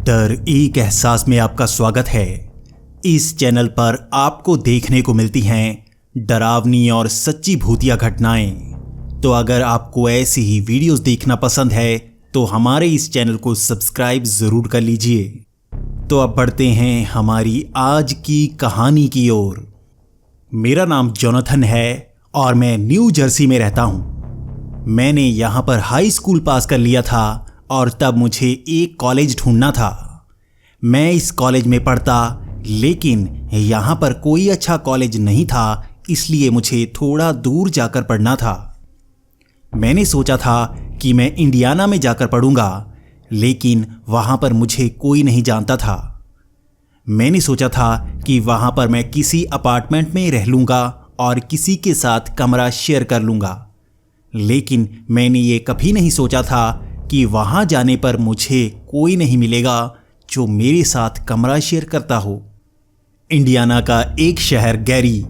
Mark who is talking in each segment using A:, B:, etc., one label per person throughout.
A: डर एक एहसास में आपका स्वागत है। इस चैनल पर आपको देखने को मिलती हैं डरावनी और सच्ची भूतिया घटनाएं। तो अगर आपको ऐसी ही वीडियोस देखना पसंद है तो हमारे इस चैनल को सब्सक्राइब ज़रूर कर लीजिए। तो अब बढ़ते हैं हमारी आज की कहानी की ओर। मेरा नाम जोनाथन है और मैं न्यू जर्सी में रहता हूँ। मैंने यहाँ पर हाई स्कूल पास कर लिया था और तब मुझे एक कॉलेज ढूंढना था। मैं इस कॉलेज में पढ़ता, लेकिन यहाँ पर कोई अच्छा कॉलेज नहीं था, इसलिए मुझे थोड़ा दूर जाकर पढ़ना था। मैंने सोचा था कि मैं इंडियाना में जाकर पढ़ूंगा, लेकिन वहाँ पर मुझे कोई नहीं जानता था। मैंने सोचा था कि वहाँ पर मैं किसी अपार्टमेंट में रह लूँगा और किसी के साथ कमरा शेयर कर लूँगा, लेकिन मैंने ये कभी नहीं सोचा था कि वहाँ जाने पर मुझे कोई नहीं मिलेगा जो मेरे साथ कमरा शेयर करता हो। इंडियाना का एक शहर गैरी,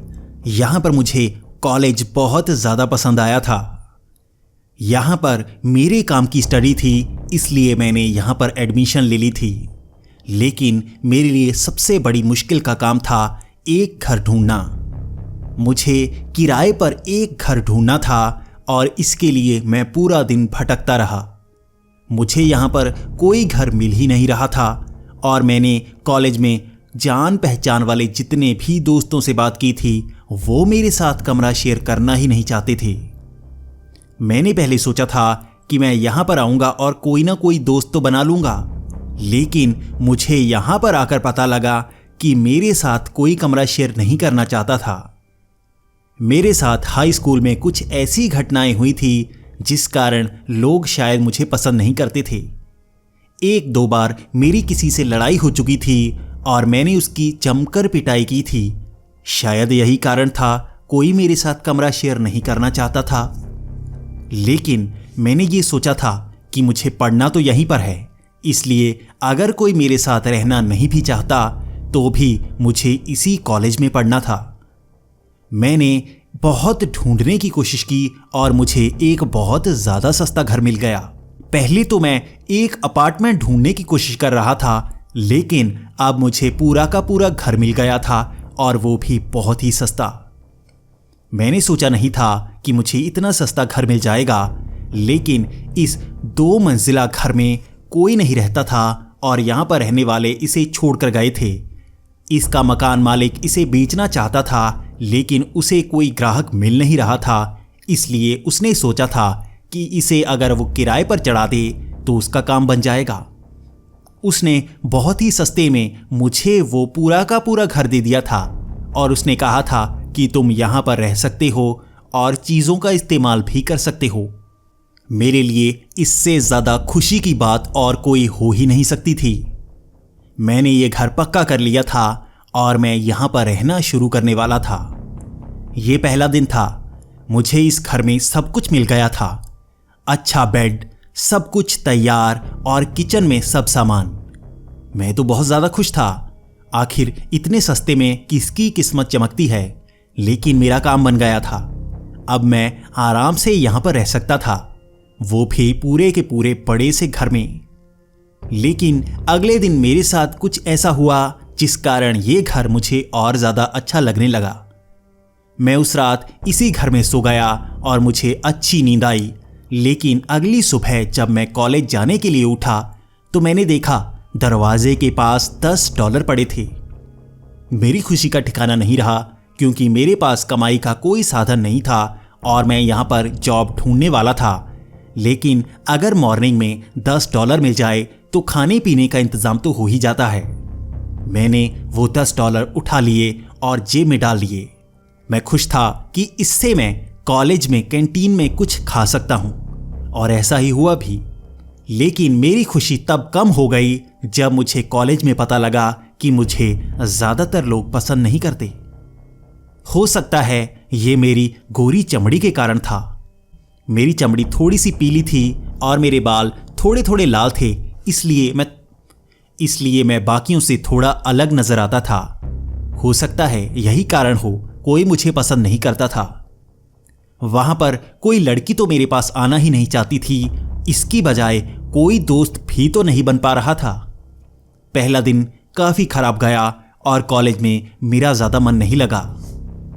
A: यहाँ पर मुझे कॉलेज बहुत ज़्यादा पसंद आया था। यहाँ पर मेरे काम की स्टडी थी, इसलिए मैंने यहाँ पर एडमिशन ले ली थी। लेकिन मेरे लिए सबसे बड़ी मुश्किल का काम था एक घर ढूंढना। मुझे किराए पर एक घर ढूंढना था और इसके लिए मैं पूरा दिन भटकता रहा। मुझे यहाँ पर कोई घर मिल ही नहीं रहा था और मैंने कॉलेज में जान पहचान वाले जितने भी दोस्तों से बात की थी, वो मेरे साथ कमरा शेयर करना ही नहीं चाहते थे। मैंने पहले सोचा था कि मैं यहाँ पर आऊँगा और कोई ना कोई दोस्त तो बना लूँगा, लेकिन मुझे यहाँ पर आकर पता लगा कि मेरे साथ कोई कमरा शेयर नहीं करना चाहता था। मेरे साथ हाई स्कूल में कुछ ऐसी घटनाएं हुई थी जिस कारण लोग शायद मुझे पसंद नहीं करते थे। एक दो बार मेरी किसी से लड़ाई हो चुकी थी और मैंने उसकी जमकर पिटाई की थी। शायद यही कारण था कोई मेरे साथ कमरा शेयर नहीं करना चाहता था। लेकिन मैंने ये सोचा था कि मुझे पढ़ना तो यहीं पर है, इसलिए अगर कोई मेरे साथ रहना नहीं भी चाहता तो भी मुझे इसी कॉलेज में पढ़ना था। मैंने बहुत ढूंढने की कोशिश की और मुझे एक बहुत ज़्यादा सस्ता घर मिल गया। पहले तो मैं एक अपार्टमेंट ढूंढने की कोशिश कर रहा था, लेकिन अब मुझे पूरा का पूरा घर मिल गया था और वो भी बहुत ही सस्ता। मैंने सोचा नहीं था कि मुझे इतना सस्ता घर मिल जाएगा, लेकिन इस 2 मंजिला घर में कोई नहीं रहता था और यहाँ पर रहने वाले इसे छोड़कर गए थे। इसका मकान मालिक इसे बेचना चाहता था, लेकिन उसे कोई ग्राहक मिल नहीं रहा था, इसलिए उसने सोचा था कि इसे अगर वो किराए पर चढ़ा दे तो उसका काम बन जाएगा। उसने बहुत ही सस्ते में मुझे वो पूरा का पूरा घर दे दिया था और उसने कहा था कि तुम यहाँ पर रह सकते हो और चीज़ों का इस्तेमाल भी कर सकते हो। मेरे लिए इससे ज़्यादा खुशी की बात और कोई हो ही नहीं सकती थी। मैंने ये घर पक्का कर लिया था और मैं यहाँ पर रहना शुरू करने वाला था। ये पहला दिन था। मुझे इस घर में सब कुछ मिल गया था। अच्छा बेड, सब कुछ तैयार और किचन में सब सामान। मैं तो बहुत ज़्यादा खुश था। आखिर इतने सस्ते में किसकी किस्मत चमकती है, लेकिन मेरा काम बन गया था। अब मैं आराम से यहाँ पर रह सकता था, वो भी पूरे के पूरे बड़े से घर में। लेकिन अगले दिन मेरे साथ कुछ ऐसा हुआ जिस कारण ये घर मुझे और ज़्यादा अच्छा लगने लगा। मैं उस रात इसी घर में सो गया और मुझे अच्छी नींद आई। लेकिन अगली सुबह जब मैं कॉलेज जाने के लिए उठा तो मैंने देखा दरवाजे के पास $10 पड़े थे। मेरी खुशी का ठिकाना नहीं रहा, क्योंकि मेरे पास कमाई का कोई साधन नहीं था और मैं यहाँ पर जॉब ढूंढने वाला था। लेकिन अगर मॉर्निंग में $10 मिल जाए तो खाने पीने का इंतज़ाम तो हो ही जाता है। मैंने वो $10 उठा लिए और जेब में डाल लिए। मैं खुश था कि इससे मैं कॉलेज में कैंटीन में कुछ खा सकता हूँ, और ऐसा ही हुआ भी। लेकिन मेरी खुशी तब कम हो गई जब मुझे कॉलेज में पता लगा कि मुझे ज़्यादातर लोग पसंद नहीं करते। हो सकता है ये मेरी गोरी चमड़ी के कारण था। मेरी चमड़ी थोड़ी सी पीली थी और मेरे बाल थोड़े थोड़े लाल थे, इसलिए मैं बाकियों से थोड़ा अलग नजर आता था। हो सकता है यही कारण हो कोई मुझे पसंद नहीं करता था। वहां पर कोई लड़की तो मेरे पास आना ही नहीं चाहती थी, इसकी बजाय कोई दोस्त भी तो नहीं बन पा रहा था। पहला दिन काफ़ी खराब गया और कॉलेज में मेरा ज़्यादा मन नहीं लगा।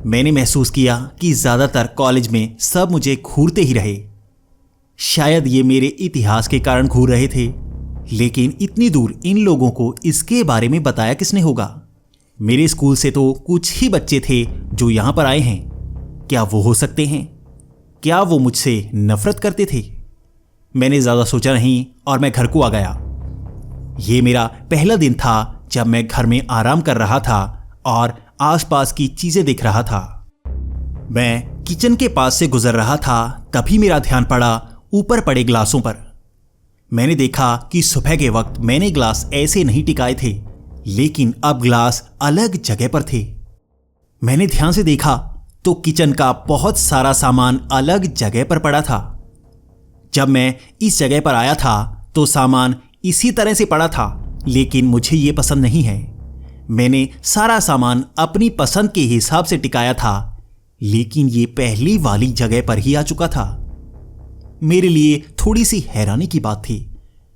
A: मैंने महसूस किया कि ज़्यादातर कॉलेज में सब मुझे घूरते ही रहे। शायद ये मेरे इतिहास के कारण घूर रहे थे, लेकिन इतनी दूर इन लोगों को इसके बारे में बताया किसने होगा। मेरे स्कूल से तो कुछ ही बच्चे थे जो यहाँ पर आए हैं। क्या वो हो सकते हैं? क्या वो मुझसे नफरत करते थे? मैंने ज़्यादा सोचा नहीं और मैं घर को आ गया। ये मेरा पहला दिन था जब मैं घर में आराम कर रहा था और आसपास की चीजें देख रहा था। मैं किचन के पास से गुजर रहा था, तभी मेरा ध्यान पड़ा ऊपर पड़े ग्लासों पर। मैंने देखा कि सुबह के वक्त मैंने ग्लास ऐसे नहीं टिकाए थे, लेकिन अब ग्लास अलग जगह पर थे। मैंने ध्यान से देखा तो किचन का बहुत सारा सामान अलग जगह पर पड़ा था। जब मैं इस जगह पर आया था तो सामान इसी तरह से पड़ा था, लेकिन मुझे ये पसंद नहीं है। मैंने सारा सामान अपनी पसंद के हिसाब से टिकाया था, लेकिन ये पहली वाली जगह पर ही आ चुका था। मेरे लिए थोड़ी सी हैरानी की बात थी।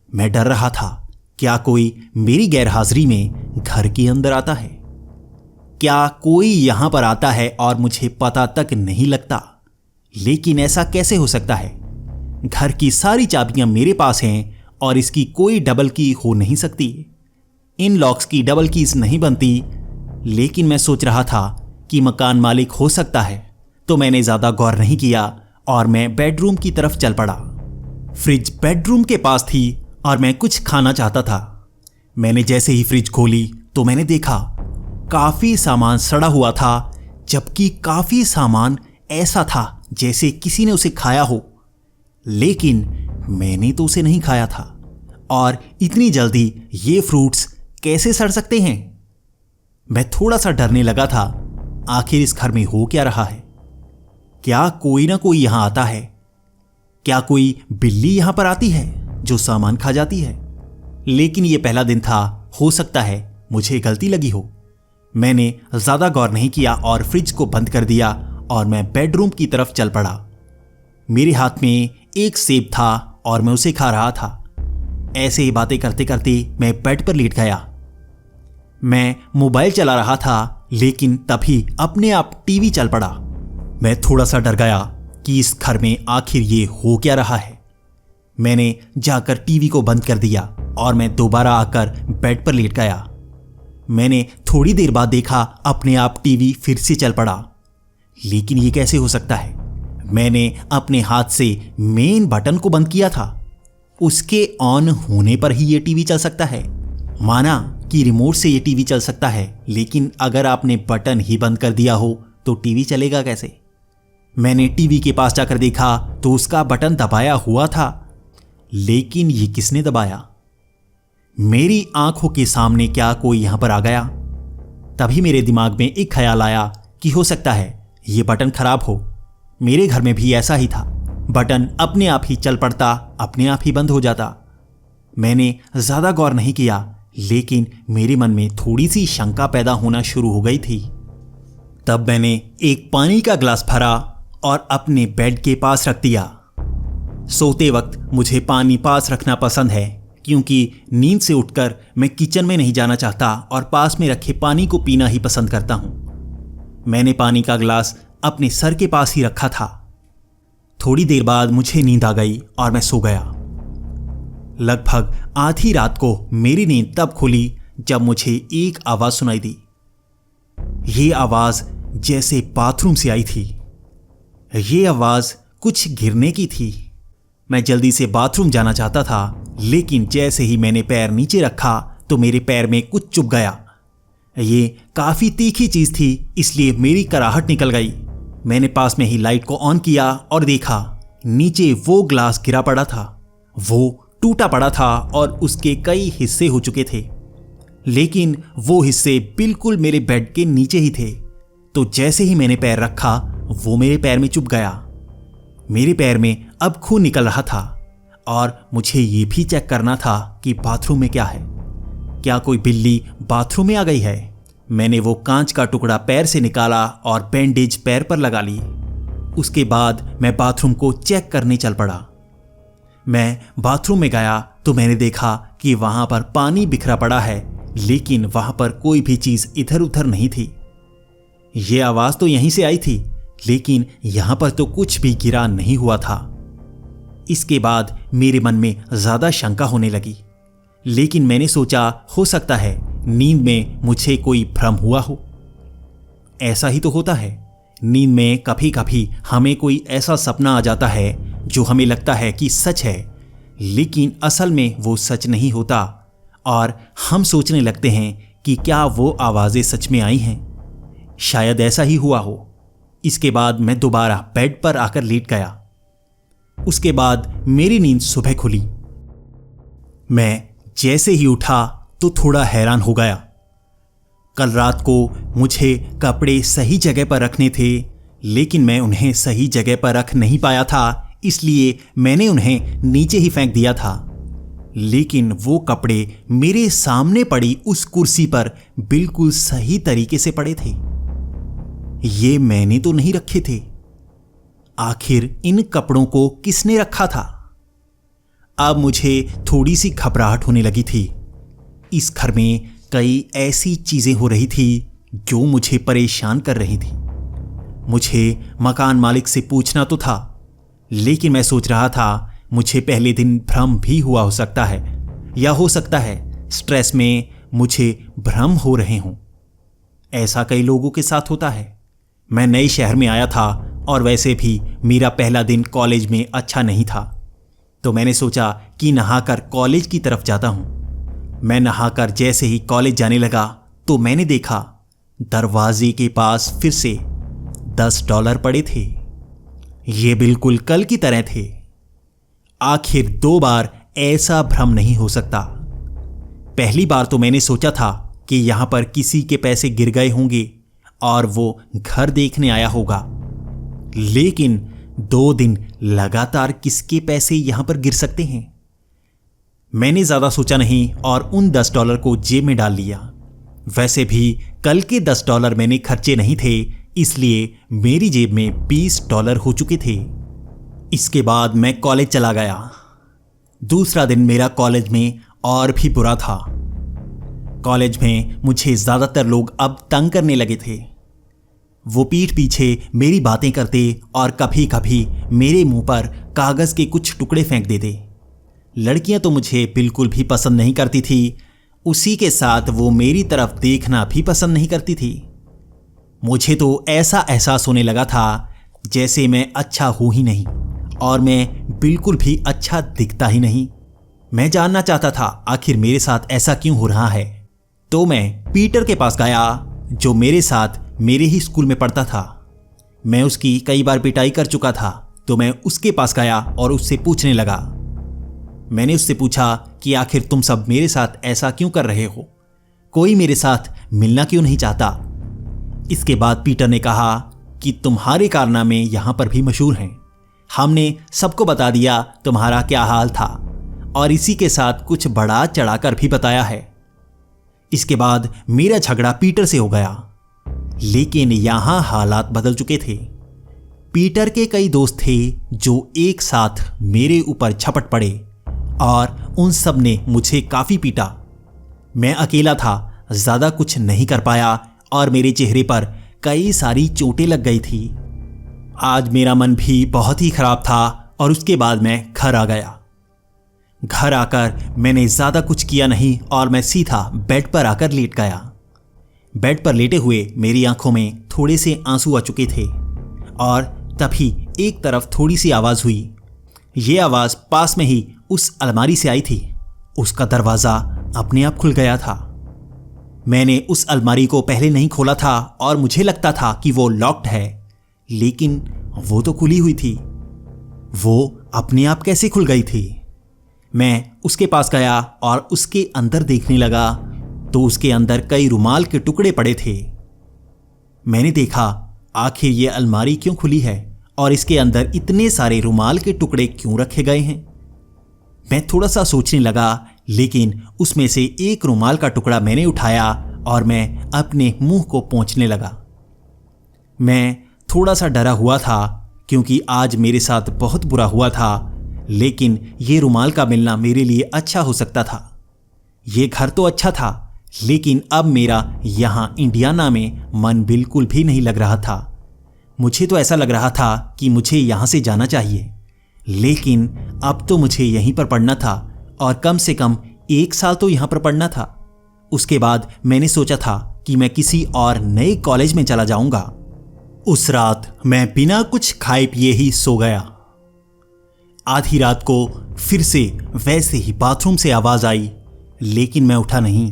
A: मैं डर रहा था, क्या कोई मेरी गैरहाजिरी में घर के अंदर आता है? क्या कोई यहां पर आता है और मुझे पता तक नहीं लगता? लेकिन ऐसा कैसे हो सकता है? घर की सारी चाबियां मेरे पास हैं और इसकी कोई डबल की हो नहीं सकती। इन लॉक्स की डबल कीज नहीं बनती। लेकिन मैं सोच रहा था कि मकान मालिक हो सकता है, तो मैंने ज्यादा गौर नहीं किया और मैं बेडरूम की तरफ चल पड़ा। फ्रिज बेडरूम के पास थी और मैं कुछ खाना चाहता था। मैंने जैसे ही फ्रिज खोली तो मैंने देखा काफी सामान सड़ा हुआ था, जबकि काफी सामान ऐसा था जैसे किसी ने उसे खाया हो, लेकिन मैंने तो उसे नहीं खाया था। और इतनी जल्दी ये फ्रूट्स कैसे सड़ सकते हैं? मैं थोड़ा सा डरने लगा था। आखिर इस घर में हो क्या रहा है? क्या कोई ना कोई यहां आता है? क्या कोई बिल्ली यहां पर आती है जो सामान खा जाती है? लेकिन यह पहला दिन था, हो सकता है मुझे गलती लगी हो। मैंने ज्यादा गौर नहीं किया और फ्रिज को बंद कर दिया और मैं बेडरूम की तरफ चल पड़ा। मेरे हाथ में एक सेब था और मैं उसे खा रहा था। ऐसे ही बातें करते करते मैं बेड पर लेट गया। मैं मोबाइल चला रहा था, लेकिन तभी अपने आप टीवी चल पड़ा। मैं थोड़ा सा डर गया कि इस घर में आखिर ये हो क्या रहा है। मैंने जाकर टीवी को बंद कर दिया और मैं दोबारा आकर बेड पर लेट गया। मैंने थोड़ी देर बाद देखा अपने आप टीवी फिर से चल पड़ा। लेकिन ये कैसे हो सकता है? मैंने अपने हाथ से मेन बटन को बंद किया था। उसके ऑन होने पर ही ये टीवी चल सकता है। माना कि रिमोट से ये टीवी चल सकता है, लेकिन अगर आपने बटन ही बंद कर दिया हो तो टीवी चलेगा कैसे? मैंने टीवी के पास जाकर देखा तो उसका बटन दबाया हुआ था, लेकिन ये किसने दबाया? मेरी आंखों के सामने क्या कोई यहां पर आ गया? तभी मेरे दिमाग में एक ख्याल आया कि हो सकता है ये बटन खराब हो। मेरे घर में भी ऐसा ही था, बटन अपने आप ही चल पड़ता, अपने आप ही बंद हो जाता। मैंने ज्यादा गौर नहीं किया, लेकिन मेरे मन में थोड़ी सी शंका पैदा होना शुरू हो गई थी। तब मैंने एक पानी का ग्लास भरा और अपने बेड के पास रख दिया। सोते वक्त मुझे पानी पास रखना पसंद है, क्योंकि नींद से उठकर मैं किचन में नहीं जाना चाहता और पास में रखे पानी को पीना ही पसंद करता हूं। मैंने पानी का ग्लास अपने सर के पास ही रखा था। थोड़ी देर बाद मुझे नींद आ गई और मैं सो गया। लगभग आधी रात को मेरी नींद तब खुली जब मुझे एक आवाज सुनाई दी। ये आवाज जैसे बाथरूम से आई थी। ये आवाज कुछ गिरने की थी। मैं जल्दी से बाथरूम जाना चाहता था, लेकिन जैसे ही मैंने पैर नीचे रखा तो मेरे पैर में कुछ चुभ गया। ये काफी तीखी चीज थी, इसलिए मेरी कराहट निकल गई। मैंने पास में ही लाइट को ऑन किया और देखा नीचे वो ग्लास गिरा पड़ा था। वो टूटा पड़ा था और उसके कई हिस्से हो चुके थे, लेकिन वो हिस्से बिल्कुल मेरे बेड के नीचे ही थे। तो जैसे ही मैंने पैर रखा वो मेरे पैर में चुभ गया। मेरे पैर में अब खून निकल रहा था और मुझे ये भी चेक करना था कि बाथरूम में क्या है। क्या कोई बिल्ली बाथरूम में आ गई है? मैंने वो कांच का टुकड़ा पैर से निकाला और बैंडेज पैर पर लगा ली। उसके बाद मैं बाथरूम को चेक करने चल पड़ा। मैं बाथरूम में गया तो मैंने देखा कि वहां पर पानी बिखरा पड़ा है, लेकिन वहां पर कोई भी चीज इधर उधर नहीं थी। ये आवाज तो यहीं से आई थी, लेकिन यहां पर तो कुछ भी गिरा नहीं हुआ था। इसके बाद मेरे मन में ज्यादा शंका होने लगी, लेकिन मैंने सोचा हो सकता है नींद में मुझे कोई भ्रम हुआ हो। ऐसा ही तो होता है, नींद में कभी कभी हमें कोई ऐसा सपना आ जाता है जो हमें लगता है कि सच है, लेकिन असल में वो सच नहीं होता और हम सोचने लगते हैं कि क्या वो आवाजें सच में आई हैं। शायद ऐसा ही हुआ हो। इसके बाद मैं दोबारा बेड पर आकर लेट गया। उसके बाद मेरी नींद सुबह खुली। मैं जैसे ही उठा तो थोड़ा हैरान हो गया। कल रात को मुझे कपड़े सही जगह पर रखने थे, लेकिन मैं उन्हें सही जगह पर रख नहीं पाया था, इसलिए मैंने उन्हें नीचे ही फेंक दिया था। लेकिन वो कपड़े मेरे सामने पड़ी उस कुर्सी पर बिल्कुल सही तरीके से पड़े थे। ये मैंने तो नहीं रखे थे। आखिर इन कपड़ों को किसने रखा था? अब मुझे थोड़ी सी घबराहट होने लगी थी। इस घर में कई ऐसी चीजें हो रही थी जो मुझे परेशान कर रही थी। मुझे मकान मालिक से पूछना तो था, लेकिन मैं सोच रहा था मुझे पहले दिन भ्रम भी हुआ हो सकता है, या हो सकता है स्ट्रेस में मुझे भ्रम हो रहे हों। ऐसा कई लोगों के साथ होता है। मैं नए शहर में आया था और वैसे भी मेरा पहला दिन कॉलेज में अच्छा नहीं था, तो मैंने सोचा कि नहाकर कॉलेज की तरफ जाता हूं। मैं नहाकर जैसे ही कॉलेज जाने लगा तो मैंने देखा दरवाजे के पास फिर से $10 पड़े थे। ये बिल्कुल कल की तरह थे। आखिर 2 बार ऐसा भ्रम नहीं हो सकता। पहली बार तो मैंने सोचा था कि यहां पर किसी के पैसे गिर गए होंगे और वो घर देखने आया होगा, लेकिन 2 दिन लगातार किसके पैसे यहां पर गिर सकते हैं? मैंने ज्यादा सोचा नहीं और उन $10 को जेब में डाल लिया। वैसे भी कल के $10 मैंने खर्चे नहीं थे, इसलिए मेरी जेब में $20 हो चुके थे। इसके बाद मैं कॉलेज चला गया। दूसरा दिन मेरा कॉलेज में और भी बुरा था। कॉलेज में मुझे ज्यादातर लोग अब तंग करने लगे थे। वो पीठ पीछे मेरी बातें करते और कभी कभी मेरे मुंह पर कागज के कुछ टुकड़े फेंक देते। लड़कियां तो मुझे बिल्कुल भी पसंद नहीं करती थी, उसी के साथ वो मेरी तरफ देखना भी पसंद नहीं करती थी। मुझे तो ऐसा एहसास होने लगा था जैसे मैं अच्छा हूं ही नहीं और मैं बिल्कुल भी अच्छा दिखता ही नहीं। मैं जानना चाहता था आखिर मेरे साथ ऐसा क्यों हो रहा है। तो मैं पीटर के पास गया, जो मेरे साथ मेरे ही स्कूल में पढ़ता था। मैं उसकी कई बार पिटाई कर चुका था, तो मैं उसके पास गया और उससे पूछने लगा। मैंने उससे पूछा कि आखिर तुम सब मेरे साथ ऐसा क्यों कर रहे हो, कोई मेरे साथ मिलना क्यों नहीं चाहता। इसके बाद पीटर ने कहा कि तुम्हारे कारनामे यहां पर भी मशहूर हैं। हमने सबको बता दिया तुम्हारा क्या हाल था और इसी के साथ कुछ बढ़ा चढ़ाकर भी बताया है। इसके बाद मेरा झगड़ा पीटर से हो गया, लेकिन यहां हालात बदल चुके थे। पीटर के कई दोस्त थे जो एक साथ मेरे ऊपर झपट पड़े और उन सब ने मुझे काफी पीटा। मैं अकेला था, ज्यादा कुछ नहीं कर पाया और मेरे चेहरे पर कई सारी चोटें लग गई थी। आज मेरा मन भी बहुत ही खराब था और उसके बाद मैं घर आ गया। घर आकर मैंने ज्यादा कुछ किया नहीं और मैं सीधा बेड पर आकर लेट गया। बेड पर लेटे हुए मेरी आंखों में थोड़े से आंसू आ चुके थे और तभी एक तरफ थोड़ी सी आवाज हुई। यह आवाज पास में ही उस अलमारी से आई थी। उसका दरवाजा अपने आप खुल गया था। मैंने उस अलमारी को पहले नहीं खोला था और मुझे लगता था कि वो लॉक्ड है, लेकिन वो तो खुली हुई थी। वो अपने आप कैसे खुल गई थी? मैं उसके पास गया और उसके अंदर देखने लगा तो उसके अंदर कई रुमाल के टुकड़े पड़े थे। मैंने देखा आखिर ये अलमारी क्यों खुली है और इसके अंदर इतने सारे रुमाल के टुकड़े क्यों रखे गए हैं। मैं थोड़ा सा सोचने लगा, लेकिन उसमें से एक रुमाल का टुकड़ा मैंने उठाया और मैं अपने मुंह को पोंछने लगा। मैं थोड़ा सा डरा हुआ था क्योंकि आज मेरे साथ बहुत बुरा हुआ था, लेकिन ये रुमाल का मिलना मेरे लिए अच्छा हो सकता था। ये घर तो अच्छा था, लेकिन अब मेरा यहाँ इंडियाना में मन बिल्कुल भी नहीं लग रहा था। मुझे तो ऐसा लग रहा था कि मुझे यहाँ से जाना चाहिए, लेकिन अब तो मुझे यहीं पर पढ़ना था और कम से कम 1 साल तो यहाँ पर पढ़ना था। उसके बाद मैंने सोचा था कि मैं किसी और नए कॉलेज में चला जाऊंगा। उस रात मैं बिना कुछ खाए पिए ही सो गया। आधी रात को फिर से वैसे ही बाथरूम से आवाज आई, लेकिन मैं उठा नहीं।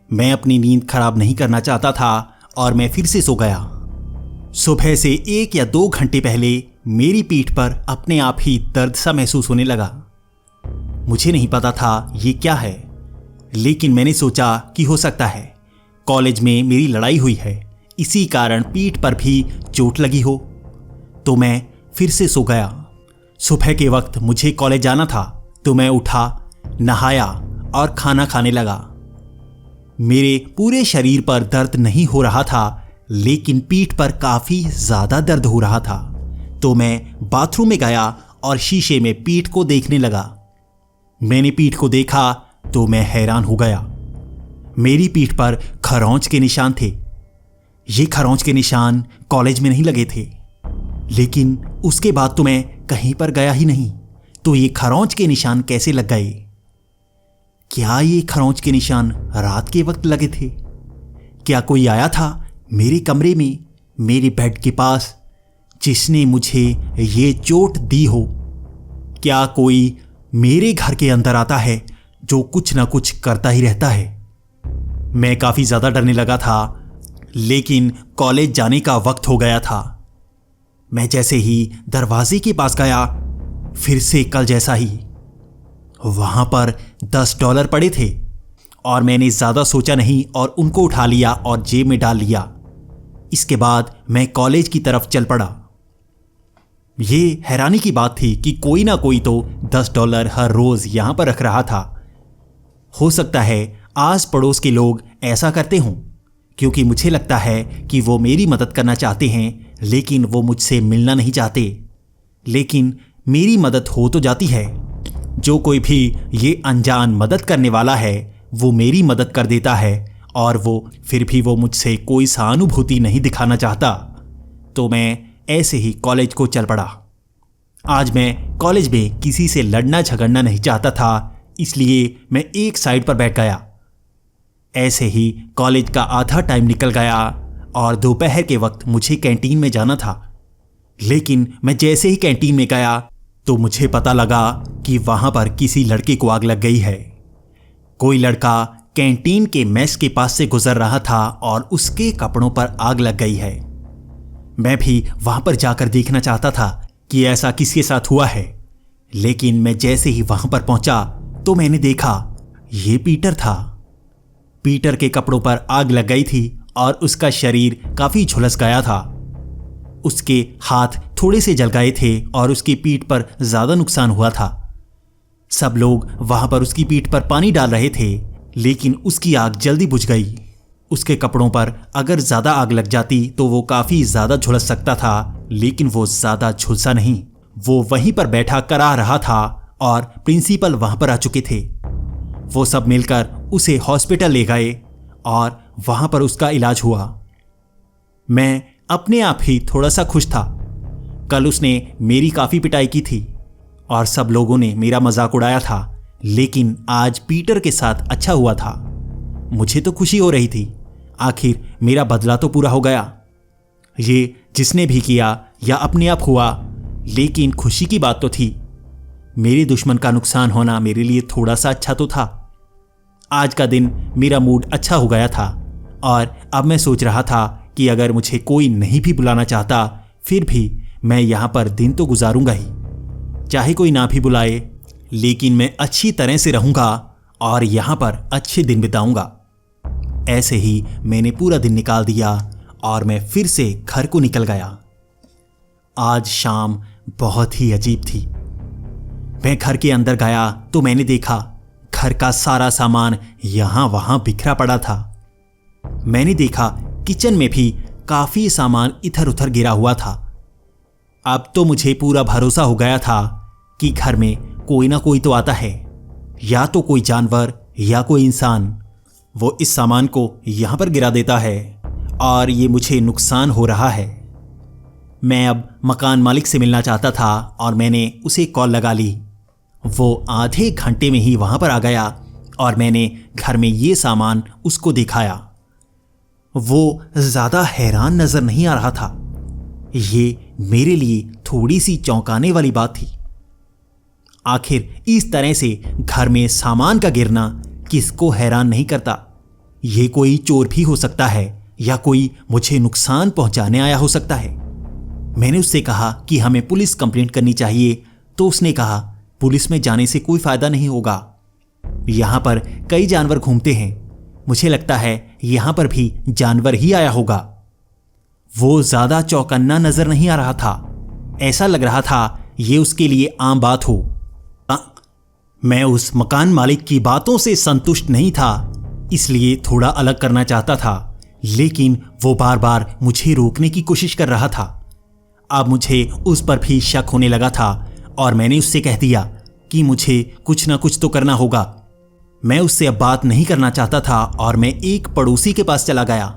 A: मैं अपनी नींद खराब नहीं करना चाहता था और मैं फिर से सो गया। सुबह से 1 या 2 घंटे पहले मेरी पीठ पर अपने आप ही दर्द सा महसूस होने लगा। मुझे नहीं पता था ये क्या है, लेकिन मैंने सोचा कि हो सकता है कॉलेज में मेरी लड़ाई हुई है, इसी कारण पीठ पर भी चोट लगी हो। तो मैं फिर से सो गया। सुबह के वक्त मुझे कॉलेज जाना था, तो मैं उठा, नहाया और खाना खाने लगा। मेरे पूरे शरीर पर दर्द नहीं हो रहा था, लेकिन पीठ पर काफी ज्यादा दर्द हो रहा था। तो मैं बाथरूम में गया और शीशे में पीठ को देखने लगा। मैंने पीठ को देखा तो मैं हैरान हो गया। मेरी पीठ पर खरोंच के निशान थे। ये खरोंच के निशान कॉलेज में नहीं लगे थे, लेकिन उसके बाद तो मैं कहीं पर गया ही नहीं, तो ये खरोंच के निशान कैसे लग गए? क्या ये खरोंच के निशान रात के वक्त लगे थे? क्या कोई आया था मेरे कमरे में, मेरे बेड के पास, जिसने मुझे ये चोट दी हो? क्या कोई मेरे घर के अंदर आता है जो कुछ ना कुछ करता ही रहता है? मैं काफी ज्यादा डरने लगा था, लेकिन कॉलेज जाने का वक्त हो गया था। मैं जैसे ही दरवाजे के पास गया, फिर से कल जैसा ही वहां पर $10 पड़े थे और मैंने ज्यादा सोचा नहीं और उनको उठा लिया और जेब में डाल लिया। इसके बाद मैं कॉलेज की तरफ चल पड़ा। ये हैरानी की बात थी कि कोई ना कोई तो $10 हर रोज यहां पर रख रहा था। हो सकता है आस पड़ोस के लोग ऐसा करते हों, क्योंकि मुझे लगता है कि वो मेरी मदद करना चाहते हैं, लेकिन वो मुझसे मिलना नहीं चाहते। लेकिन मेरी मदद हो तो जाती है। जो कोई भी ये अनजान मदद करने वाला है, वो मेरी मदद कर देता है और फिर भी वो मुझसे कोई सहानुभूति नहीं दिखाना चाहता। तो मैं ऐसे ही कॉलेज को चल पड़ा। आज मैं कॉलेज में किसी से लड़ना झगड़ना नहीं चाहता था, इसलिए मैं एक साइड पर बैठ गया। ऐसे ही कॉलेज का आधा टाइम निकल गया और दोपहर के वक्त मुझे कैंटीन में जाना था। लेकिन मैं जैसे ही कैंटीन में गया तो मुझे पता लगा कि वहां पर किसी लड़के को आग लग गई है। कोई लड़का कैंटीन के मेस के पास से गुजर रहा था और उसके कपड़ों पर आग लग गई है। मैं भी वहां पर जाकर देखना चाहता था कि ऐसा किसके साथ हुआ है, लेकिन मैं जैसे ही वहां पर पहुंचा तो मैंने देखा ये पीटर था। पीटर के कपड़ों पर आग लग गई थी और उसका शरीर काफी झुलस गया था। उसके हाथ थोड़े से जल गए थे और उसकी पीठ पर ज्यादा नुकसान हुआ था। सब लोग वहां पर उसकी पीठ पर पानी डाल रहे थे, लेकिन उसकी आग जल्दी बुझ गई। उसके कपड़ों पर अगर ज्यादा आग लग जाती तो वो काफी ज्यादा झुलस सकता था, लेकिन वो ज्यादा झुलसा नहीं। वो वहीं पर बैठा करा रहा था और प्रिंसिपल वहां पर आ चुके थे। वो सब मिलकर उसे हॉस्पिटल ले गए और वहां पर उसका इलाज हुआ। मैं अपने आप ही थोड़ा सा खुश था। कल उसने मेरी काफी पिटाई की थी और सब लोगों ने मेरा मजाक उड़ाया था, लेकिन आज पीटर के साथ अच्छा हुआ था। मुझे तो खुशी हो रही थी, आखिर मेरा बदला तो पूरा हो गया। ये जिसने भी किया या अपने आप हुआ, लेकिन खुशी की बात तो थी। मेरे दुश्मन का नुकसान होना मेरे लिए थोड़ा सा अच्छा तो था। आज का दिन मेरा मूड अच्छा हो गया था और अब मैं सोच रहा था कि अगर मुझे कोई नहीं भी बुलाना चाहता, फिर भी मैं यहाँ पर दिन तो गुजारूंगा ही। चाहे कोई ना भी बुलाए, लेकिन मैं अच्छी तरह से रहूंगा और यहाँ पर अच्छे दिन बिताऊंगा। ऐसे ही मैंने पूरा दिन निकाल दिया और मैं फिर से घर को निकल गया। आज शाम बहुत ही अजीब थी। मैं घर के अंदर गया तो मैंने देखा घर का सारा सामान यहां वहां बिखरा पड़ा था। मैंने देखा किचन में भी काफी सामान इधर उधर गिरा हुआ था। अब तो मुझे पूरा भरोसा हो गया था कि घर में कोई ना कोई तो आता है, या तो कोई जानवर या कोई इंसान वो इस सामान को यहाँ पर गिरा देता है और ये मुझे नुकसान हो रहा है। मैं अब मकान मालिक से मिलना चाहता था और मैंने उसे कॉल लगा ली। वो आधे घंटे में ही वहाँ पर आ गया और मैंने घर में ये सामान उसको दिखाया। वो ज़्यादा हैरान नज़र नहीं आ रहा था। ये मेरे लिए थोड़ी सी चौंकाने वाली बात थी। आखिर इस तरह से घर में सामान का गिरना किसको हैरान नहीं करता। ये कोई चोर भी हो सकता है या कोई मुझे नुकसान पहुंचाने आया हो सकता है। मैंने उससे कहा कि हमें पुलिस कंप्लेंट करनी चाहिए, तो उसने कहा पुलिस में जाने से कोई फायदा नहीं होगा। यहां पर कई जानवर घूमते हैं, मुझे लगता है यहां पर भी जानवर ही आया होगा। वो ज्यादा चौकन्ना नजर नहीं आ रहा था। ऐसा लग रहा था ये उसके लिए आम बात हो। मैं उस मकान मालिक की बातों से संतुष्ट नहीं था, इसलिए थोड़ा अलग करना चाहता था, लेकिन वो बार बार मुझे रोकने की कोशिश कर रहा था। अब मुझे उस पर भी शक होने लगा था और मैंने उससे कह दिया कि मुझे कुछ ना कुछ तो करना होगा। मैं उससे अब बात नहीं करना चाहता था और मैं एक पड़ोसी के पास चला गया।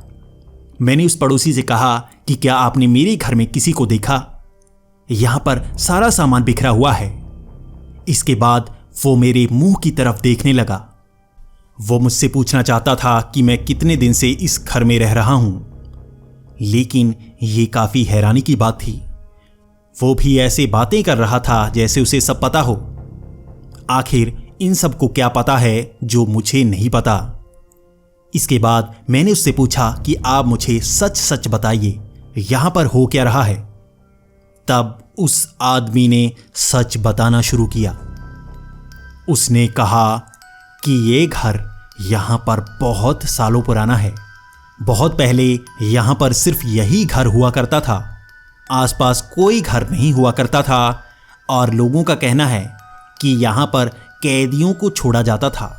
A: मैंने उस पड़ोसी से कहा कि क्या आपने मेरे घर में किसी को देखा? यहां पर सारा सामान बिखरा हुआ है। इसके बाद वो मेरे मुंह की तरफ देखने लगा। वो मुझसे पूछना चाहता था कि मैं कितने दिन से इस घर में रह रहा हूं, लेकिन ये काफी हैरानी की बात थी। वो भी ऐसे बातें कर रहा था जैसे उसे सब पता हो। आखिर इन सब को क्या पता है जो मुझे नहीं पता। इसके बाद मैंने उससे पूछा कि आप मुझे सच सच बताइए, यहां पर हो क्या रहा है? तब उस आदमी ने सच बताना शुरू किया। उसने कहा कि ये घर यहां पर बहुत सालों पुराना है। बहुत पहले यहां पर सिर्फ यही घर हुआ करता था, आसपास कोई घर नहीं हुआ करता था और लोगों का कहना है कि यहां पर कैदियों को छोड़ा जाता था।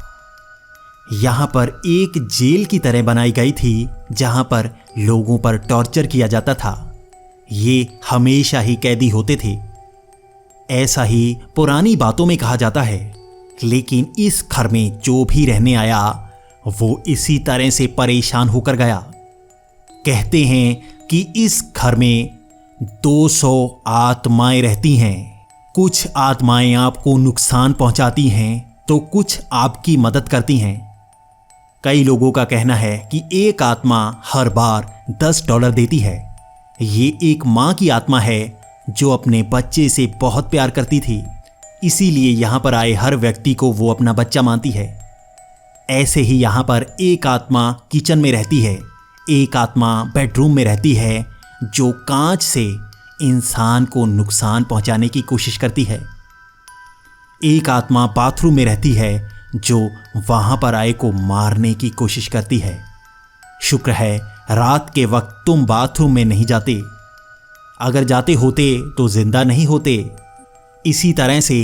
A: यहां पर एक जेल की तरह बनाई गई थी जहां पर लोगों पर टॉर्चर किया जाता था। ये हमेशा ही कैदी होते थे, ऐसा ही पुरानी बातों में कहा जाता है। लेकिन इस घर में जो भी रहने आया वो इसी तरह से परेशान होकर गया। कहते हैं कि इस घर में 200 आत्माएं रहती हैं। कुछ आत्माएं आपको नुकसान पहुंचाती हैं तो कुछ आपकी मदद करती हैं। कई लोगों का कहना है कि एक आत्मा हर बार $10 देती है। ये एक माँ की आत्मा है जो अपने बच्चे से बहुत प्यार करती थी, इसीलिए यहाँ पर आए हर व्यक्ति को वो अपना बच्चा मानती है। ऐसे ही यहाँ पर एक आत्मा किचन में रहती है, एक आत्मा बेडरूम में रहती है जो कांच से इंसान को नुकसान पहुंचाने की कोशिश करती है। एक आत्मा बाथरूम में रहती है जो वहां पर आए को मारने की कोशिश करती है। शुक्र है रात के वक्त तुम बाथरूम में नहीं जाते, अगर जाते होते तो जिंदा नहीं होते। इसी तरह से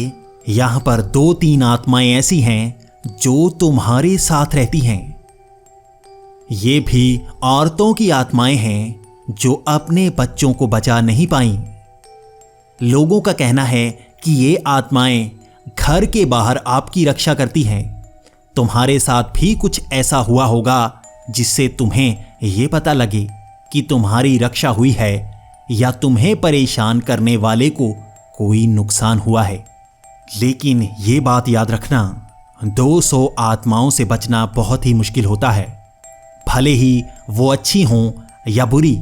A: यहां पर 2-3 आत्माएं ऐसी हैं जो तुम्हारे साथ रहती हैं। ये भी औरतों की आत्माएं हैं जो अपने बच्चों को बचा नहीं पाईं। लोगों का कहना है कि ये आत्माएं घर के बाहर आपकी रक्षा करती हैं। तुम्हारे साथ भी कुछ ऐसा हुआ होगा जिससे तुम्हें ये पता लगे कि तुम्हारी रक्षा हुई है या तुम्हें परेशान करने वाले को कोई नुकसान हुआ है। लेकिन ये बात याद रखना, 200 आत्माओं से बचना बहुत ही मुश्किल होता है, भले ही वो अच्छी हों या बुरी।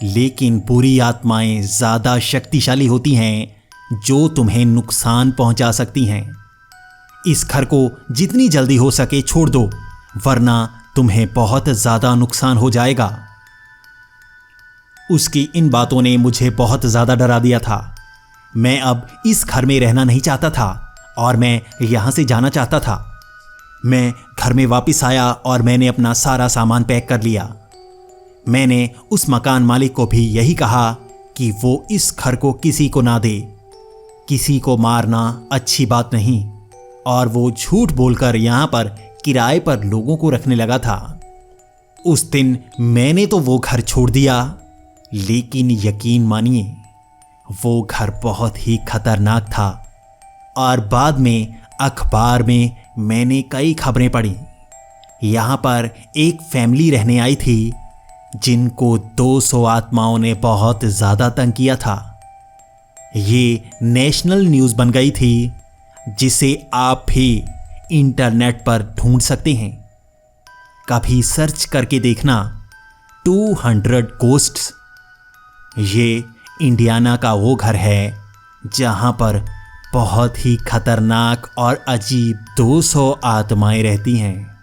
A: लेकिन बुरी आत्माएं ज़्यादा शक्तिशाली होती हैं जो तुम्हें नुकसान पहुंचा सकती हैं। इस घर को जितनी जल्दी हो सके छोड़ दो, वरना तुम्हें बहुत ज़्यादा नुकसान हो जाएगा। उसकी इन बातों ने मुझे बहुत ज़्यादा डरा दिया था। मैं अब इस घर में रहना नहीं चाहता था और मैं यहाँ से जाना चाहता था। मैं घर में वापस आया और मैंने अपना सारा सामान पैक कर लिया। मैंने उस मकान मालिक को भी यही कहा कि वो इस घर को किसी को ना दे। किसी को मारना अच्छी बात नहीं, और वो झूठ बोलकर यहाँ पर किराए पर लोगों को रखने लगा था। उस दिन मैंने तो वो घर छोड़ दिया, लेकिन यकीन मानिए वो घर बहुत ही खतरनाक था और बाद में अखबार में मैंने कई खबरें पढ़ी। यहाँ पर एक फैमिली रहने आई थी जिनको 200 आत्माओं ने बहुत ज़्यादा तंग किया था। ये नेशनल न्यूज़ बन गई थी, जिसे आप भी इंटरनेट पर ढूंढ सकते हैं। कभी सर्च करके देखना 200 गोस्ट्स। ये इंडियाना का वो घर है जहाँ पर बहुत ही खतरनाक और अजीब 200 आत्माएं रहती हैं।